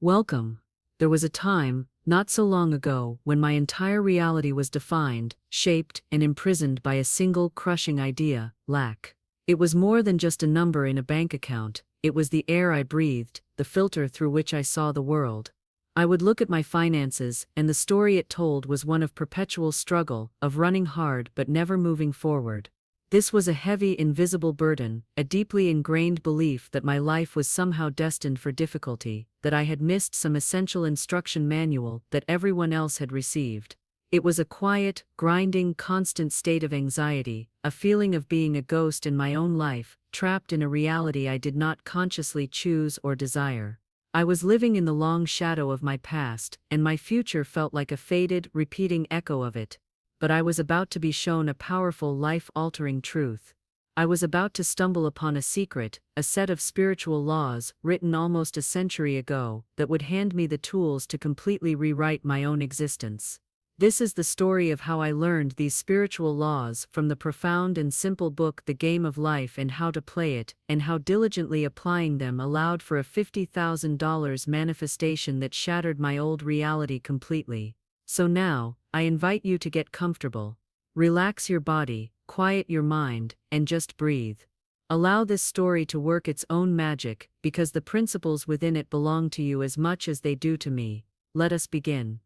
Welcome. There was a time, not so long ago, when my entire reality was defined, shaped, and imprisoned by a single crushing idea: lack. It was more than just a number in a bank account, it was the air I breathed, the filter through which I saw the world. I would look at my finances, and the story it told was one of perpetual struggle, of running hard but never moving forward. This was a heavy, invisible burden, a deeply ingrained belief that my life was somehow destined for difficulty, that I had missed some essential instruction manual that everyone else had received. It was a quiet, grinding, constant state of anxiety, a feeling of being a ghost in my own life, trapped in a reality I did not consciously choose or desire. I was living in the long shadow of my past, and my future felt like a faded, repeating echo of it. But I was about to be shown a powerful, life-altering truth. I was about to stumble upon a secret, a set of spiritual laws, written almost a century ago, that would hand me the tools to completely rewrite my own existence. This is the story of how I learned these spiritual laws from the profound and simple book The Game of Life and How to Play It, and how diligently applying them allowed for a $50,000 manifestation that shattered my old reality completely. So now, I invite you to get comfortable. Relax your body, quiet your mind, and just breathe. Allow this story to work its own magic, because the principles within it belong to you as much as they do to me. Let us begin.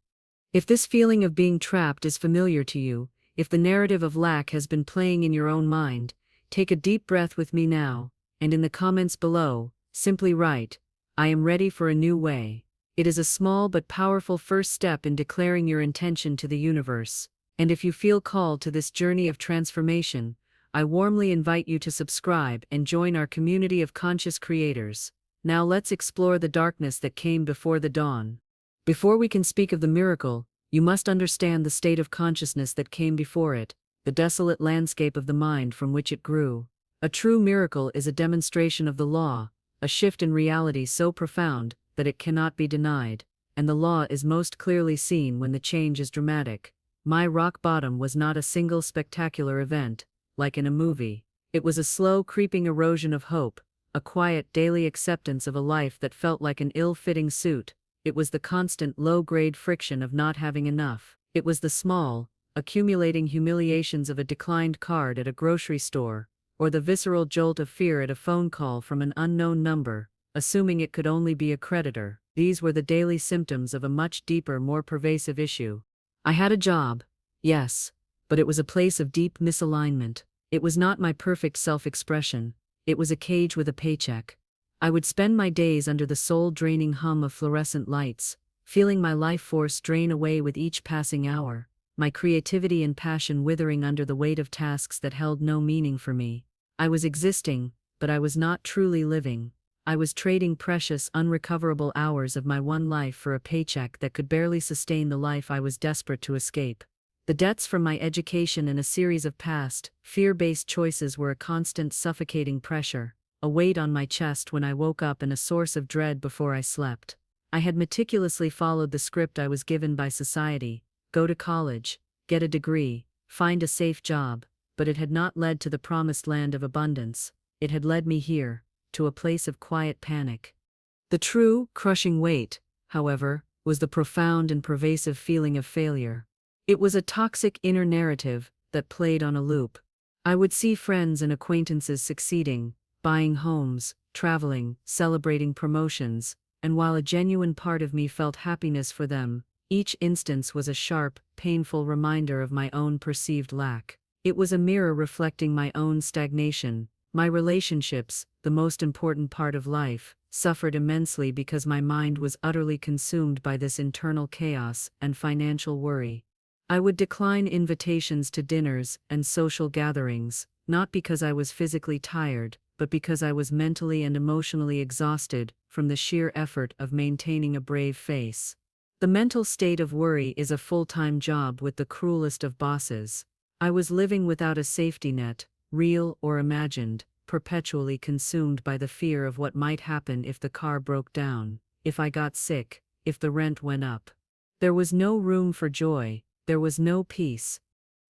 If this feeling of being trapped is familiar to you, if the narrative of lack has been playing in your own mind, take a deep breath with me now, and in the comments below, simply write, "I am ready for a new way." It is a small but powerful first step in declaring your intention to the universe. And if you feel called to this journey of transformation, I warmly invite you to subscribe and join our community of conscious creators. Now let's explore the darkness that came before the dawn. Before we can speak of the miracle, you must understand the state of consciousness that came before it, the desolate landscape of the mind from which it grew. A true miracle is a demonstration of the law, a shift in reality so profound that it cannot be denied, and the law is most clearly seen when the change is dramatic. My rock bottom was not a single spectacular event, like in a movie. It was a slow, creeping erosion of hope, a quiet, daily acceptance of a life that felt like an ill-fitting suit. It was the constant, low-grade friction of not having enough. It was the small, accumulating humiliations of a declined card at a grocery store, or the visceral jolt of fear at a phone call from an unknown number, assuming it could only be a creditor. These were the daily symptoms of a much deeper, more pervasive issue. I had a job, yes, but it was a place of deep misalignment. It was not my perfect self-expression. It was a cage with a paycheck. I would spend my days under the soul-draining hum of fluorescent lights, feeling my life force drain away with each passing hour, my creativity and passion withering under the weight of tasks that held no meaning for me. I was existing, but I was not truly living. I was trading precious, unrecoverable hours of my one life for a paycheck that could barely sustain the life I was desperate to escape. The debts from my education and a series of past, fear-based choices were a constant, suffocating pressure, a weight on my chest when I woke up and a source of dread before I slept. I had meticulously followed the script I was given by society: go to college, get a degree, find a safe job, but it had not led to the promised land of abundance. It had led me here, to a place of quiet panic. The true, crushing weight, however, was the profound and pervasive feeling of failure. It was a toxic inner narrative that played on a loop. I would see friends and acquaintances succeeding, buying homes, traveling, celebrating promotions, and while a genuine part of me felt happiness for them, each instance was a sharp, painful reminder of my own perceived lack. It was a mirror reflecting my own stagnation. My relationships, the most important part of life, suffered immensely because my mind was utterly consumed by this internal chaos and financial worry. I would decline invitations to dinners and social gatherings, not because I was physically tired, but because I was mentally and emotionally exhausted from the sheer effort of maintaining a brave face. The mental state of worry is a full-time job with the cruelest of bosses. I was living without a safety net, real or imagined, perpetually consumed by the fear of what might happen if the car broke down, if I got sick, if the rent went up. There was no room for joy, there was no peace.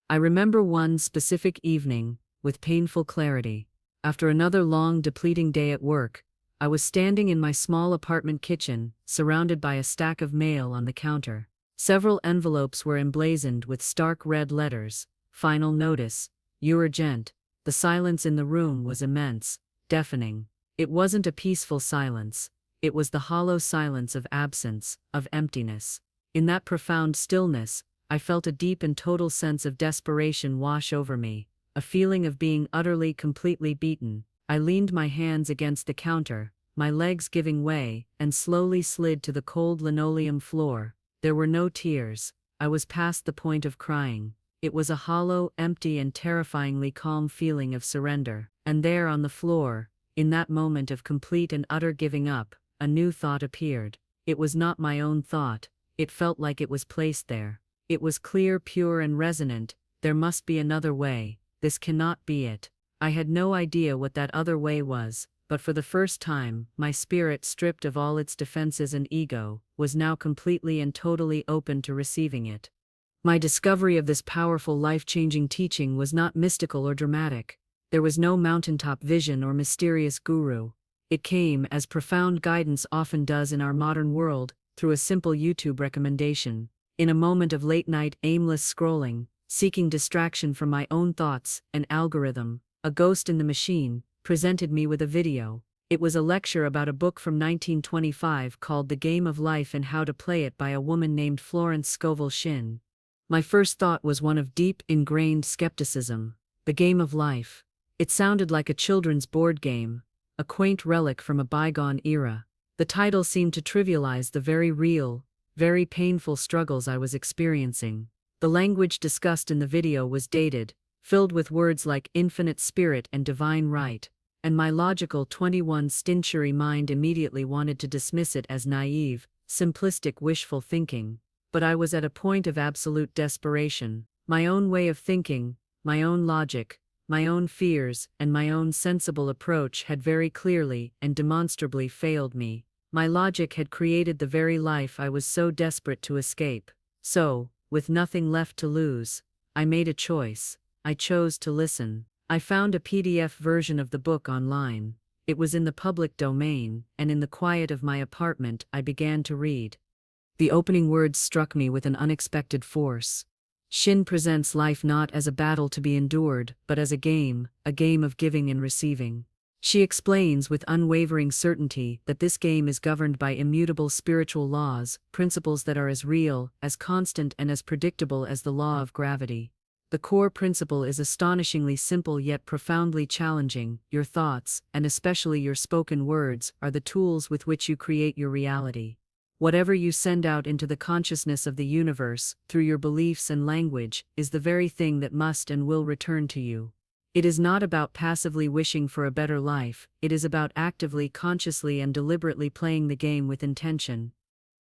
I remember one specific evening, with painful clarity. After another long, depleting day at work, I was standing in my small apartment kitchen, surrounded by a stack of mail on the counter. Several envelopes were emblazoned with stark red letters. Final notice. Urgent. The silence in the room was immense, deafening. It wasn't a peaceful silence. It was the hollow silence of absence, of emptiness. In that profound stillness, I felt a deep and total sense of desperation wash over me, a feeling of being utterly, completely beaten. I leaned my hands against the counter, my legs giving way, and slowly slid to the cold linoleum floor. There were no tears. I was past the point of crying. It was a hollow, empty, and terrifyingly calm feeling of surrender. And there on the floor, in that moment of complete and utter giving up, a new thought appeared. It was not my own thought. It felt like it was placed there. It was clear, pure, and resonant. There must be another way. This cannot be it. I had no idea what that other way was, but for the first time, my spirit, stripped of all its defenses and ego, was now completely and totally open to receiving it. My discovery of this powerful, life-changing teaching was not mystical or dramatic. There was no mountaintop vision or mysterious guru. It came, as profound guidance often does in our modern world, through a simple YouTube recommendation. In a moment of late-night, aimless scrolling, seeking distraction from my own thoughts, an algorithm, a ghost in the machine, presented me with a video. It was a lecture about a book from 1925 called The Game of Life and How to Play It by a woman named Florence Scovel Shinn. My first thought was one of deep, ingrained skepticism. The game of life. It sounded like a children's board game, a quaint relic from a bygone era. The title seemed to trivialize the very real, very painful struggles I was experiencing. The language discussed in the video was dated, filled with words like infinite spirit and divine right, and my logical 21st-century mind immediately wanted to dismiss it as naive, simplistic wishful thinking. But I was at a point of absolute desperation. My own way of thinking, my own logic, my own fears, and my own sensible approach had very clearly and demonstrably failed me. My logic had created the very life I was so desperate to escape. So, with nothing left to lose, I made a choice. I chose to listen. I found a PDF version of the book online. It was in the public domain, and in the quiet of my apartment I began to read. The opening words struck me with an unexpected force. Shinn presents life not as a battle to be endured, but as a game of giving and receiving. She explains with unwavering certainty that this game is governed by immutable spiritual laws, principles that are as real, as constant, and as predictable as the law of gravity. The core principle is astonishingly simple yet profoundly challenging. Your thoughts, and especially your spoken words, are the tools with which you create your reality. Whatever you send out into the consciousness of the universe, through your beliefs and language, is the very thing that must and will return to you. It is not about passively wishing for a better life, it is about actively, consciously, and deliberately playing the game with intention.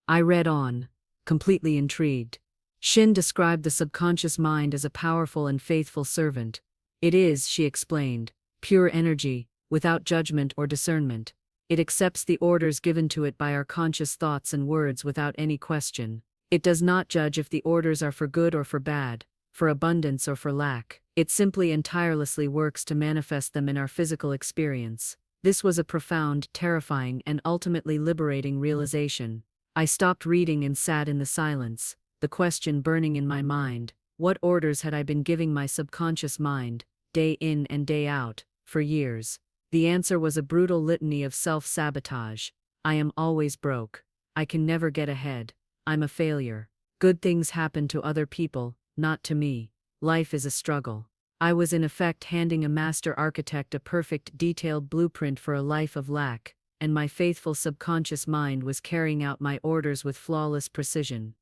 I read on, completely intrigued. Shinn described the subconscious mind as a powerful and faithful servant. It is, she explained, pure energy, without judgment or discernment. It accepts the orders given to it by our conscious thoughts and words without any question. It does not judge if the orders are for good or for bad, for abundance or for lack. It simply and tirelessly works to manifest them in our physical experience. This was a profound, terrifying, and ultimately liberating realization. I stopped reading and sat in the silence, the question burning in my mind: what orders had I been giving my subconscious mind, day in and day out, for years? The answer was a brutal litany of self-sabotage. I am always broke. I can never get ahead. I'm a failure. Good things happen to other people, not to me. Life is a struggle. I was in effect handing a master architect a perfect, detailed blueprint for a life of lack, and my faithful subconscious mind was carrying out my orders with flawless precision.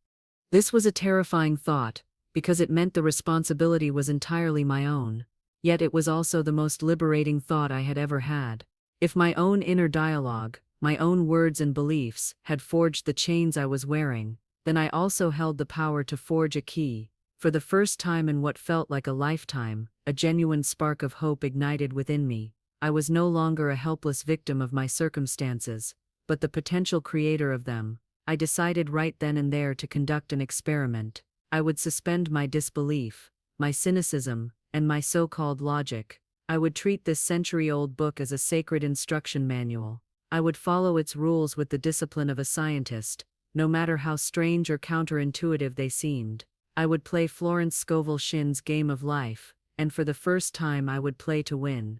This was a terrifying thought, because it meant the responsibility was entirely my own. Yet it was also the most liberating thought I had ever had. If my own inner dialogue, my own words and beliefs, had forged the chains I was wearing, then I also held the power to forge a key. For the first time in what felt like a lifetime, a genuine spark of hope ignited within me. I was no longer a helpless victim of my circumstances, but the potential creator of them. I decided right then and there to conduct an experiment. I would suspend my disbelief, my cynicism, and my so-called logic. I would treat this century-old book as a sacred instruction manual. I would follow its rules with the discipline of a scientist, no matter how strange or counterintuitive they seemed. I would play Florence Scovel Shinn's game of life, and for the first time I would play to win.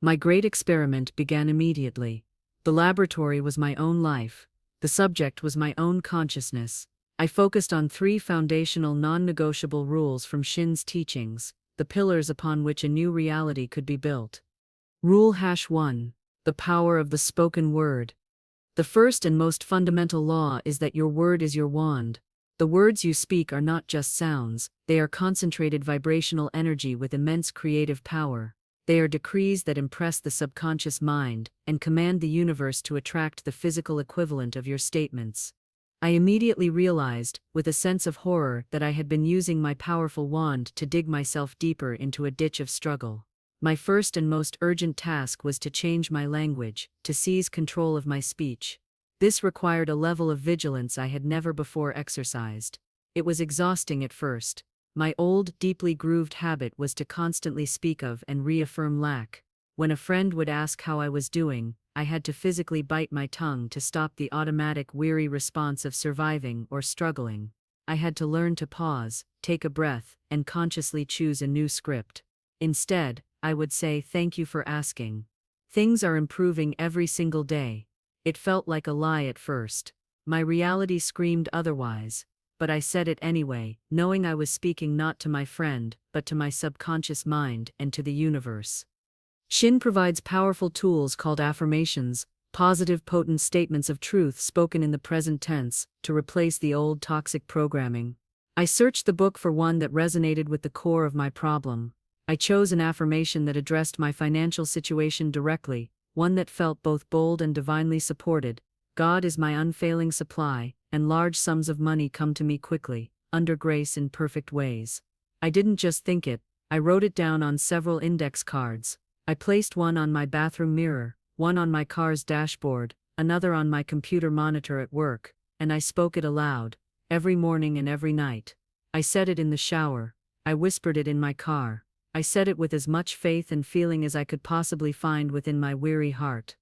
My great experiment began immediately. The laboratory was my own life. The subject was my own consciousness. I focused on 3 foundational non-negotiable rules from Shinn's teachings, the pillars upon which a new reality could be built. Rule #1. The power of the spoken word. The first and most fundamental law is that your word is your wand. The words you speak are not just sounds, they are concentrated vibrational energy with immense creative power. They are decrees that impress the subconscious mind and command the universe to attract the physical equivalent of your statements. I immediately realized, with a sense of horror, that I had been using my powerful wand to dig myself deeper into a ditch of struggle. My first and most urgent task was to change my language, to seize control of my speech. This required a level of vigilance I had never before exercised. It was exhausting at first. My old, deeply grooved habit was to constantly speak of and reaffirm lack. When a friend would ask how I was doing, I had to physically bite my tongue to stop the automatic, weary response of surviving or struggling. I had to learn to pause, take a breath, and consciously choose a new script. Instead, I would say, "Thank you for asking. Things are improving every single day." It felt like a lie at first. My reality screamed otherwise. But I said it anyway, knowing I was speaking not to my friend, but to my subconscious mind and to the universe. Shinn provides powerful tools called affirmations, positive, potent statements of truth spoken in the present tense, to replace the old toxic programming. I searched the book for one that resonated with the core of my problem. I chose an affirmation that addressed my financial situation directly, one that felt both bold and divinely supported. God is my unfailing supply, and large sums of money come to me quickly, under grace in perfect ways. I didn't just think it, I wrote it down on several index cards. I placed one on my bathroom mirror, one on my car's dashboard, another on my computer monitor at work, and I spoke it aloud, every morning and every night. I said it in the shower. I whispered it in my car. I said it with as much faith and feeling as I could possibly find within my weary heart.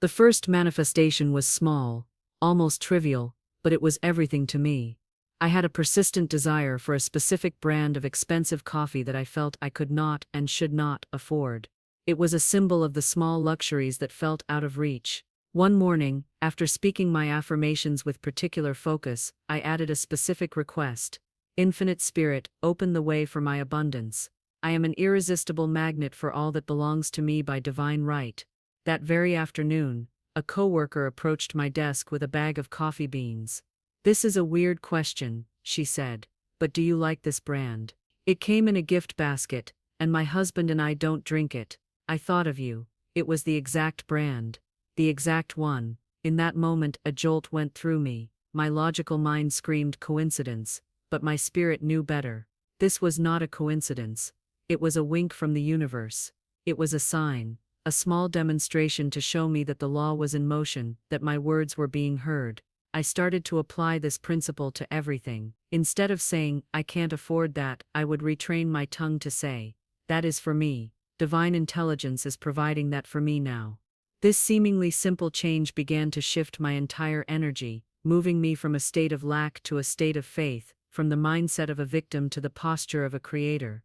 The first manifestation was small, almost trivial, but it was everything to me. I had a persistent desire for a specific brand of expensive coffee that I felt I could not and should not afford. It was a symbol of the small luxuries that felt out of reach. One morning, after speaking my affirmations with particular focus, I added a specific request. Infinite Spirit, open the way for my abundance. I am an irresistible magnet for all that belongs to me by divine right. That very afternoon, a coworker approached my desk with a bag of coffee beans. "This is a weird question," she said, "but do you like this brand? It came in a gift basket, and my husband and I don't drink it. I thought of you." It was the exact brand. The exact one. In that moment, a jolt went through me. My logical mind screamed coincidence, but my spirit knew better. This was not a coincidence. It was a wink from the universe. It was a sign. A small demonstration to show me that the law was in motion, that my words were being heard. I started to apply this principle to everything. Instead of saying, "I can't afford that," I would retrain my tongue to say, "That is for me. Divine intelligence is providing that for me now." This seemingly simple change began to shift my entire energy, moving me from a state of lack to a state of faith, from the mindset of a victim to the posture of a creator.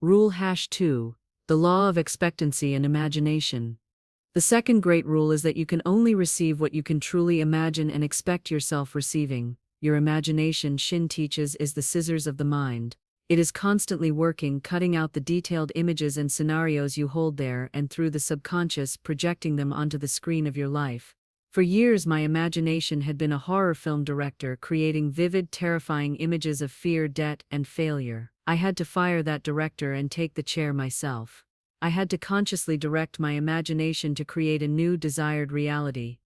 Rule #2. The law of expectancy and imagination. The second great rule is that you can only receive what you can truly imagine and expect yourself receiving. Your imagination, Shinn teaches, is the scissors of the mind. It is constantly working, cutting out the detailed images and scenarios you hold there and through the subconscious, projecting them onto the screen of your life. For years, my imagination had been a horror film director, creating vivid, terrifying images of fear, debt, and failure. I had to fire that director and take the chair myself. I had to consciously direct my imagination to create a new, desired reality.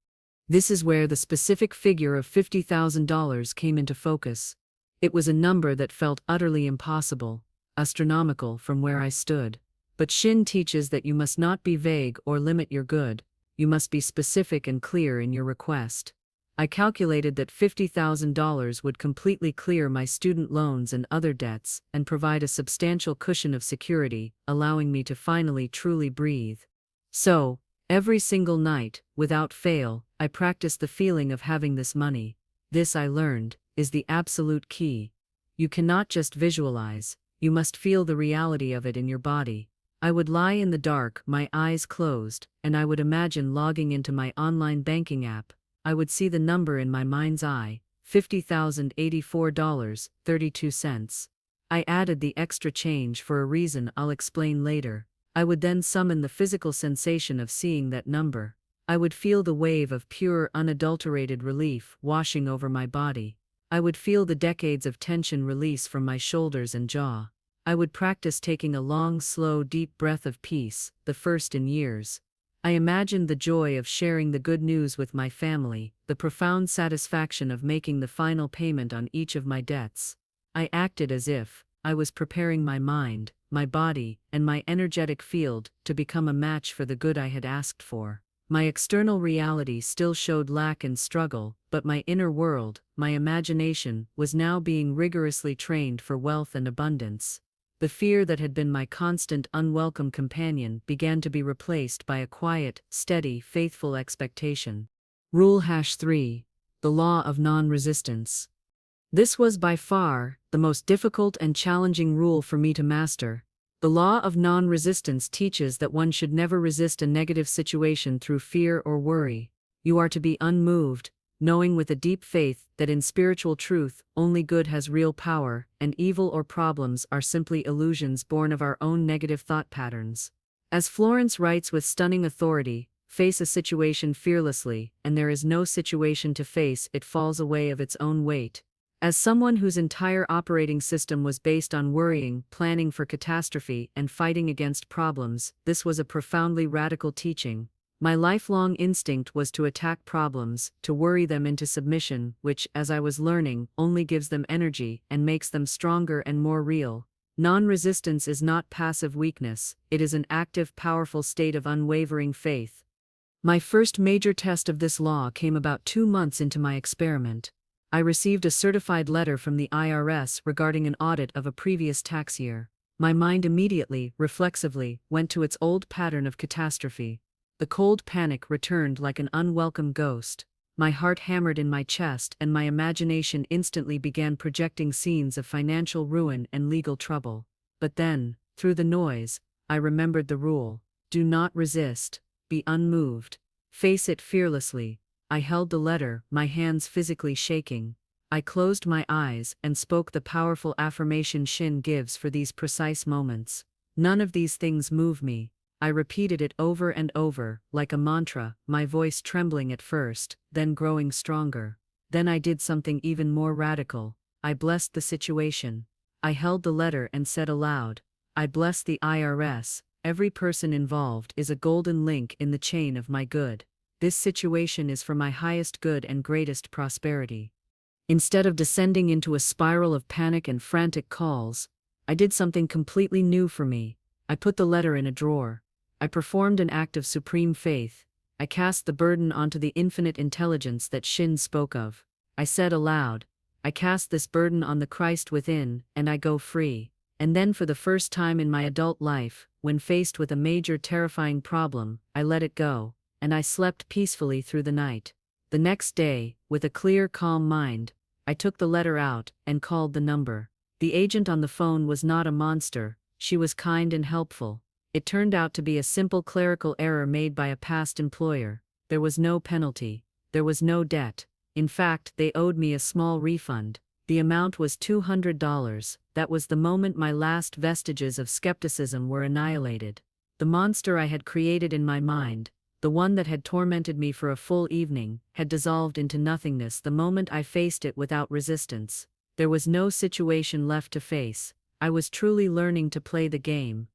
This is where the specific figure of $50,000 came into focus. It was a number that felt utterly impossible, astronomical from where I stood. But Shinn teaches that you must not be vague or limit your good. You must be specific and clear in your request. I calculated that $50,000 would completely clear my student loans and other debts and provide a substantial cushion of security, allowing me to finally truly breathe. So, Every single night, without fail, I practiced the feeling of having this money. This, I learned, is the absolute key. You cannot just visualize, you must feel the reality of it in your body. I would lie in the dark, my eyes closed, and I would imagine logging into my online banking app. I would see the number in my mind's eye, $50,084.32. I added the extra change for a reason I'll explain later. I would then summon the physical sensation of seeing that number. I would feel the wave of pure, unadulterated relief washing over my body. I would feel the decades of tension release from my shoulders and jaw. I would practice taking a long, slow, deep breath of peace, the first in years. I imagined the joy of sharing the good news with my family, the profound satisfaction of making the final payment on each of my debts. I acted as if I was preparing my mind, my body, and my energetic field to become a match for the good I had asked for. My external reality still showed lack and struggle, but my inner world, my imagination, was now being rigorously trained for wealth and abundance. The fear that had been my constant, unwelcome companion began to be replaced by a quiet, steady, faithful expectation. Rule #3. The Law of Non-Resistance. This was by far the most difficult and challenging rule for me to master. The law of non-resistance teaches that one should never resist a negative situation through fear or worry. You are to be unmoved, knowing with a deep faith that in spiritual truth only good has real power, and evil or problems are simply illusions born of our own negative thought patterns. As Florence writes with stunning authority, face a situation fearlessly, and there is no situation to face, it falls away of its own weight. As someone whose entire operating system was based on worrying, planning for catastrophe, and fighting against problems, this was a profoundly radical teaching. My lifelong instinct was to attack problems, to worry them into submission, which, as I was learning, only gives them energy and makes them stronger and more real. Non-resistance is not passive weakness, it is an active, powerful state of unwavering faith. My first major test of this law came about 2 months into my experiment. I received a certified letter from the IRS regarding an audit of a previous tax year. My mind immediately, reflexively, went to its old pattern of catastrophe. The cold panic returned like an unwelcome ghost. My heart hammered in my chest and my imagination instantly began projecting scenes of financial ruin and legal trouble. But then, through the noise, I remembered the rule. Do not resist. Be unmoved. Face it fearlessly. I held the letter, my hands physically shaking. I closed my eyes and spoke the powerful affirmation Shinn gives for these precise moments. None of these things move me. I repeated it over and over, like a mantra, my voice trembling at first, then growing stronger. Then I did something even more radical. I blessed the situation. I held the letter and said aloud, I bless the IRS. Every person involved is a golden link in the chain of my good. This situation is for my highest good and greatest prosperity. Instead of descending into a spiral of panic and frantic calls, I did something completely new for me. I put the letter in a drawer. I performed an act of supreme faith. I cast the burden onto the infinite intelligence that Shinn spoke of. I said aloud, I cast this burden on the Christ within, and I go free. And then for the first time in my adult life, when faced with a major terrifying problem, I let it go. And I slept peacefully through the night. The next day, with a clear, calm mind, I took the letter out and called the number. The agent on the phone was not a monster, she was kind and helpful. It turned out to be a simple clerical error made by a past employer. There was no penalty. There was no debt. In fact, they owed me a small refund. The amount was $200. That was the moment my last vestiges of skepticism were annihilated. The monster I had created in my mind, the one that had tormented me for a full evening, had dissolved into nothingness the moment I faced it without resistance. There was no situation left to face. I was truly learning to play the game.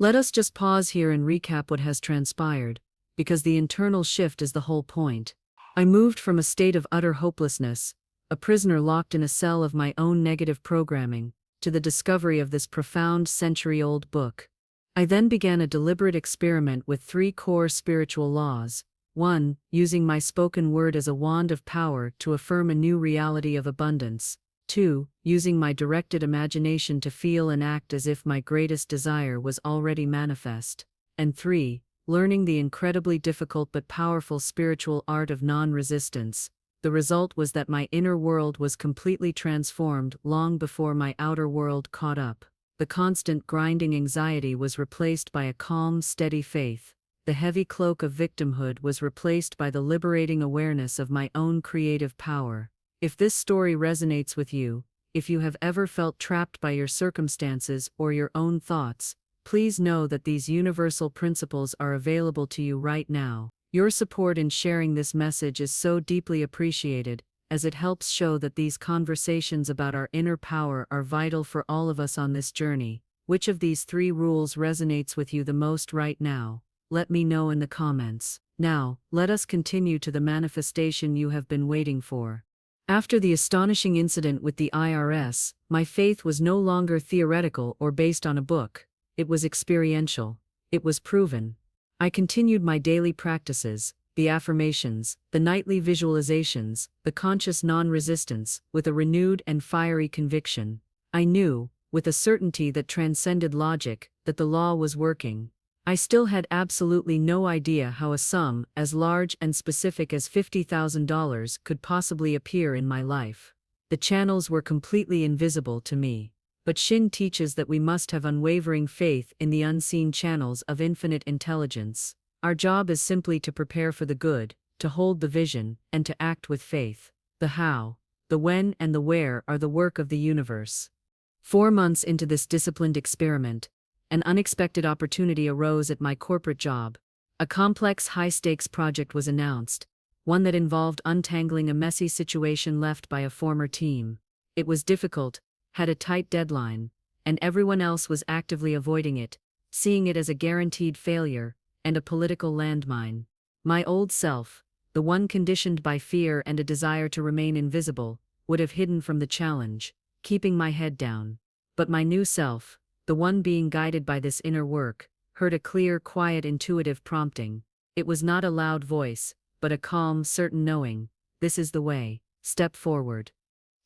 Let us just pause here and recap what has transpired, because the internal shift is the whole point. I moved from a state of utter hopelessness, a prisoner locked in a cell of my own negative programming, to the discovery of this profound century-old book. I then began a deliberate experiment with 3 core spiritual laws. 1. Using my spoken word as a wand of power to affirm a new reality of abundance. 2. Using my directed imagination to feel and act as if my greatest desire was already manifest. And 3. learning the incredibly difficult but powerful spiritual art of non-resistance. The result was that my inner world was completely transformed long before my outer world caught up. The constant grinding anxiety was replaced by a calm, steady faith. The heavy cloak of victimhood was replaced by the liberating awareness of my own creative power. If this story resonates with you, if you have ever felt trapped by your circumstances or your own thoughts, please know that these universal principles are available to you right now. Your support in sharing this message is so deeply appreciated, as it helps show that these conversations about our inner power are vital for all of us on this journey. Which of these 3 rules resonates with you the most right now? Let me know in the comments. Now, let us continue to the manifestation you have been waiting for. After the astonishing incident with the IRS, my faith was no longer theoretical or based on a book. It was experiential. It was proven. I continued my daily practices, the affirmations, the nightly visualizations, the conscious non-resistance, with a renewed and fiery conviction. I knew, with a certainty that transcended logic, that the law was working. I still had absolutely no idea how a sum as large and specific as $50,000 could possibly appear in my life. The channels were completely invisible to me. But Shinn teaches that we must have unwavering faith in the unseen channels of infinite intelligence. Our job is simply to prepare for the good, to hold the vision, and to act with faith. The how, the when, and the where are the work of the universe. 4 months into this disciplined experiment, an unexpected opportunity arose at my corporate job. A complex, high-stakes project was announced, one that involved untangling a messy situation left by a former team. It was difficult, had a tight deadline, and everyone else was actively avoiding it, seeing it as a guaranteed failure and a political landmine. My old self, the one conditioned by fear and a desire to remain invisible, would have hidden from the challenge, keeping my head down. But my new self, the one being guided by this inner work, heard a clear, quiet, intuitive prompting. It was not a loud voice, but a calm, certain knowing. This is the way. Step forward.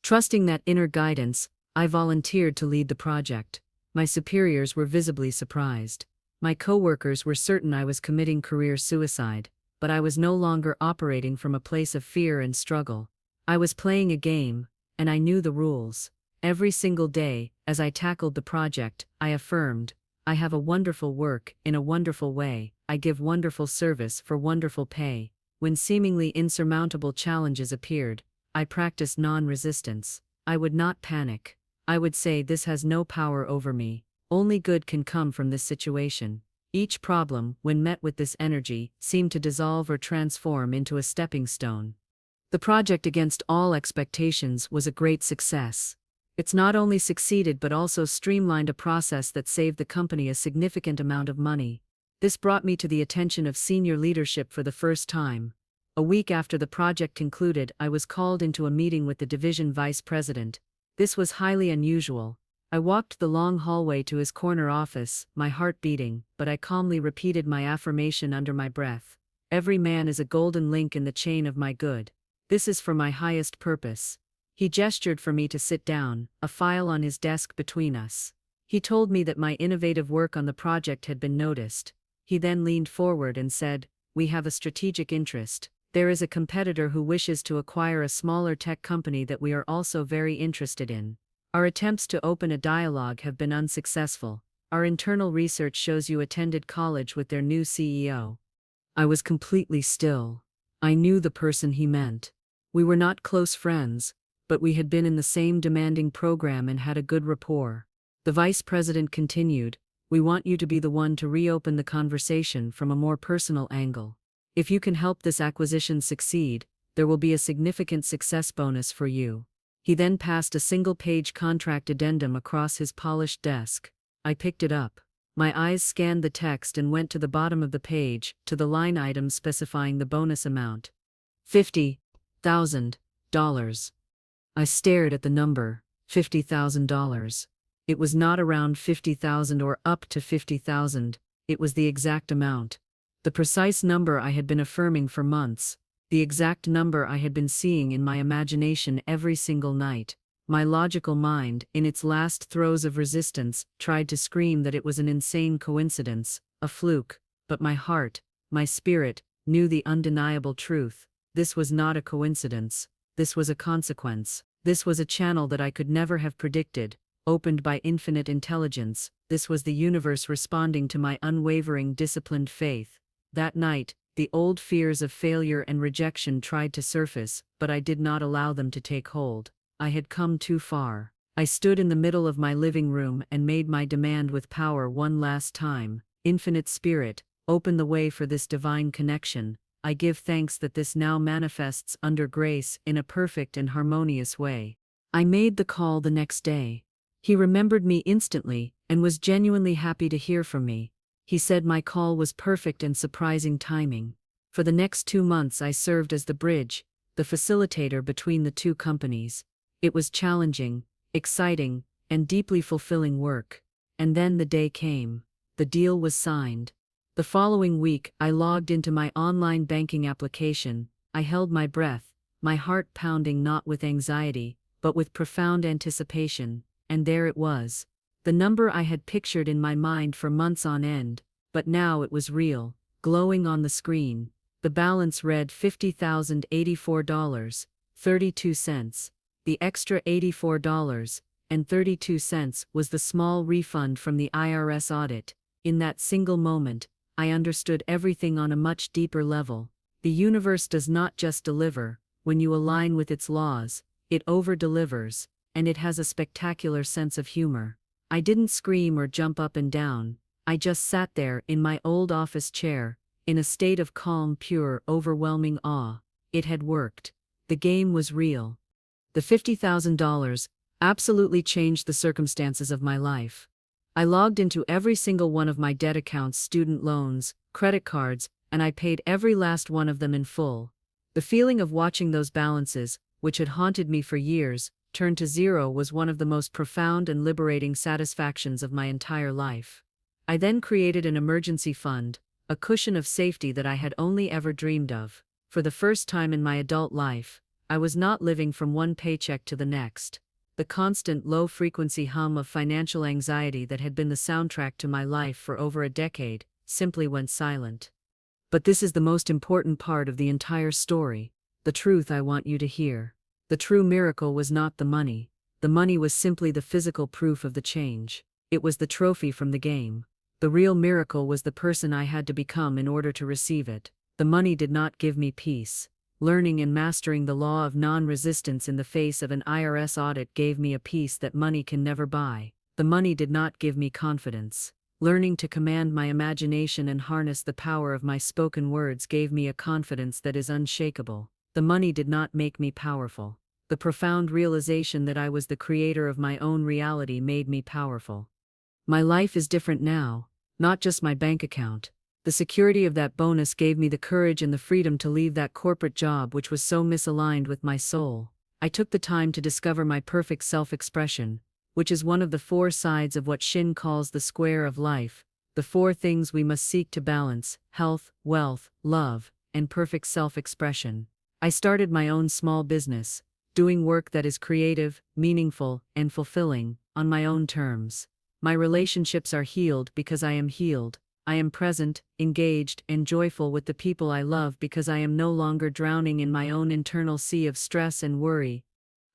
Trusting that inner guidance, I volunteered to lead the project. My superiors were visibly surprised. My coworkers were certain I was committing career suicide, but I was no longer operating from a place of fear and struggle. I was playing a game, and I knew the rules. Every single day, as I tackled the project, I affirmed, I have a wonderful work, in a wonderful way, I give wonderful service for wonderful pay. When seemingly insurmountable challenges appeared, I practiced non-resistance. I would not panic. I would say, this has no power over me. Only good can come from this situation. Each problem, when met with this energy, seemed to dissolve or transform into a stepping stone. The project, against all expectations, was a great success. It's not only succeeded but also streamlined a process that saved the company a significant amount of money. This brought me to the attention of senior leadership for the first time. A week after the project concluded, I was called into a meeting with the division vice president. This was highly unusual. I walked the long hallway to his corner office, my heart beating, but I calmly repeated my affirmation under my breath. Every man is a golden link in the chain of my good. This is for my highest purpose. He gestured for me to sit down, a file on his desk between us. He told me that my innovative work on the project had been noticed. He then leaned forward and said, "We have a strategic interest. There is a competitor who wishes to acquire a smaller tech company that we are also very interested in. Our attempts to open a dialogue have been unsuccessful. Our internal research shows you attended college with their new CEO." I was completely still. I knew the person he meant. We were not close friends, but we had been in the same demanding program and had a good rapport. The vice president continued, "We want you to be the one to reopen the conversation from a more personal angle. If you can help this acquisition succeed, there will be a significant success bonus for you." He then passed a single-page contract addendum across his polished desk. I picked it up. My eyes scanned the text and went to the bottom of the page, to the line item specifying the bonus amount. $50,000. I stared at the number, $50,000. It was not around 50,000 or up to 50,000, it was the exact amount. The precise number I had been affirming for months, the exact number I had been seeing in my imagination every single night. My logical mind, in its last throes of resistance, tried to scream that it was an insane coincidence, a fluke. but my heart, my spirit, knew the undeniable truth. This was not a coincidence. This was a consequence. This was a channel that I could never have predicted, opened by infinite intelligence. This was the universe responding to my unwavering, disciplined faith. That night, the old fears of failure and rejection tried to surface, but I did not allow them to take hold. I had come too far. I stood in the middle of my living room and made my demand with power one last time. Infinite Spirit, open the way for this divine connection. I give thanks that this now manifests under grace in a perfect and harmonious way. I made the call the next day. He remembered me instantly and was genuinely happy to hear from me. He said my call was perfect and surprising timing. For the next 2 months I served as the bridge, the facilitator between the two companies. It was challenging, exciting, and deeply fulfilling work. And then the day came. The deal was signed. The following week, I logged into my online banking application. I held my breath, my heart pounding not with anxiety, but with profound anticipation, and there it was. The number I had pictured in my mind for months on end, but now it was real, glowing on the screen. The balance read $50,084.32. The extra $84.32 was the small refund from the IRS audit. In that single moment, I understood everything on a much deeper level. The universe does not just deliver. When you align with its laws, it over-delivers, and it has a spectacular sense of humor. I didn't scream or jump up and down. I just sat there in my old office chair, in a state of calm, pure, overwhelming awe. It had worked. The game was real. The $50,000 absolutely changed the circumstances of my life. I logged into every single one of my debt accounts, student loans, credit cards, and I paid every last one of them in full. The feeling of watching those balances, which had haunted me for years, turn to zero was one of the most profound and liberating satisfactions of my entire life. I then created an emergency fund, a cushion of safety that I had only ever dreamed of. For the first time in my adult life, I was not living from one paycheck to the next. The constant low-frequency hum of financial anxiety that had been the soundtrack to my life for over a decade simply went silent. But this is the most important part of the entire story, the truth I want you to hear. The true miracle was not the money. The money was simply the physical proof of the change. It was the trophy from the game. The real miracle was the person I had to become in order to receive it. The money did not give me peace. Learning and mastering the law of non-resistance in the face of an IRS audit gave me a peace that money can never buy. The money did not give me confidence. Learning to command my imagination and harness the power of my spoken words gave me a confidence that is unshakable. The money did not make me powerful. The profound realization that I was the creator of my own reality made me powerful. My life is different now, not just my bank account. The security of that bonus gave me the courage and the freedom to leave that corporate job which was so misaligned with my soul. I took the time to discover my perfect self-expression, which is one of the 4 sides of what Shinn calls the square of life, the 4 things we must seek to balance: health, wealth, love, and perfect self-expression. I started my own small business, doing work that is creative, meaningful, and fulfilling, on my own terms. My relationships are healed because I am healed. I am present, engaged, and joyful with the people I love because I am no longer drowning in my own internal sea of stress and worry.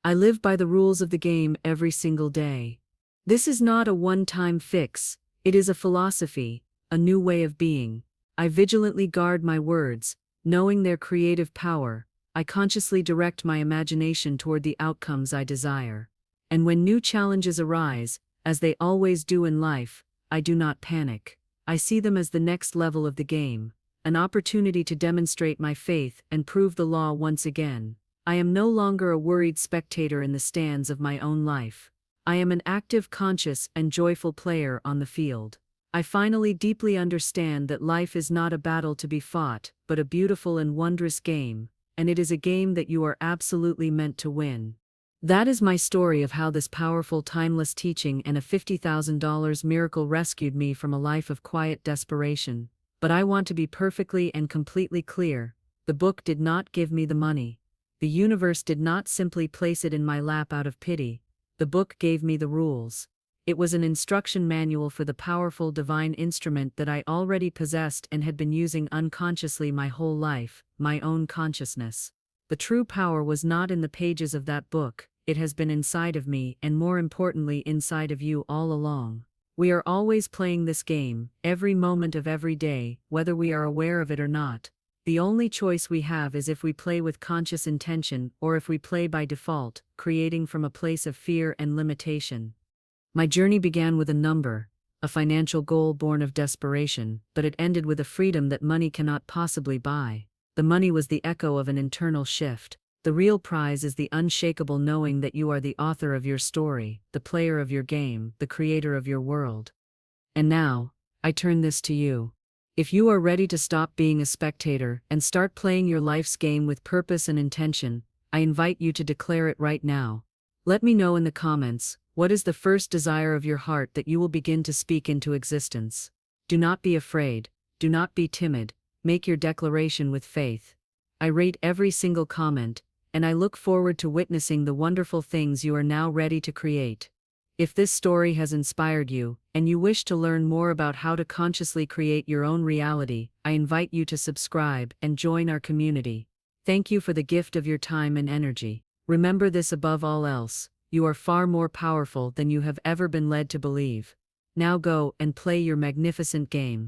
I live by the rules of the game every single day. This is not a one-time fix. It is a philosophy, a new way of being. I vigilantly guard my words, knowing their creative power. I consciously direct my imagination toward the outcomes I desire. And when new challenges arise, as they always do in life, I do not panic. I see them as the next level of the game, an opportunity to demonstrate my faith and prove the law once again. I am no longer a worried spectator in the stands of my own life. I am an active, conscious, and joyful player on the field. I finally deeply understand that life is not a battle to be fought, but a beautiful and wondrous game, and it is a game that you are absolutely meant to win. That is my story of how this powerful, timeless teaching and a $50,000 miracle rescued me from a life of quiet desperation. But I want to be perfectly and completely clear. The book did not give me the money. The universe did not simply place it in my lap out of pity. The book gave me the rules. It was an instruction manual for the powerful divine instrument that I already possessed and had been using unconsciously my whole life, my own consciousness. The true power was not in the pages of that book, it has been inside of me and more importantly inside of you all along. We are always playing this game, every moment of every day, whether we are aware of it or not. The only choice we have is if we play with conscious intention or if we play by default, creating from a place of fear and limitation. My journey began with a number, a financial goal born of desperation, but it ended with a freedom that money cannot possibly buy. The money was the echo of an internal shift. The real prize is the unshakable knowing that you are the author of your story, the player of your game, the creator of your world. And now, I turn this to you. If you are ready to stop being a spectator and start playing your life's game with purpose and intention, I invite you to declare it right now. Let me know in the comments, what is the first desire of your heart that you will begin to speak into existence? Do not be afraid, do not be timid, make your declaration with faith. I rate every single comment, and I look forward to witnessing the wonderful things you are now ready to create. If this story has inspired you, and you wish to learn more about how to consciously create your own reality, I invite you to subscribe and join our community. Thank you for the gift of your time and energy. Remember this above all else, you are far more powerful than you have ever been led to believe. Now go and play your magnificent game.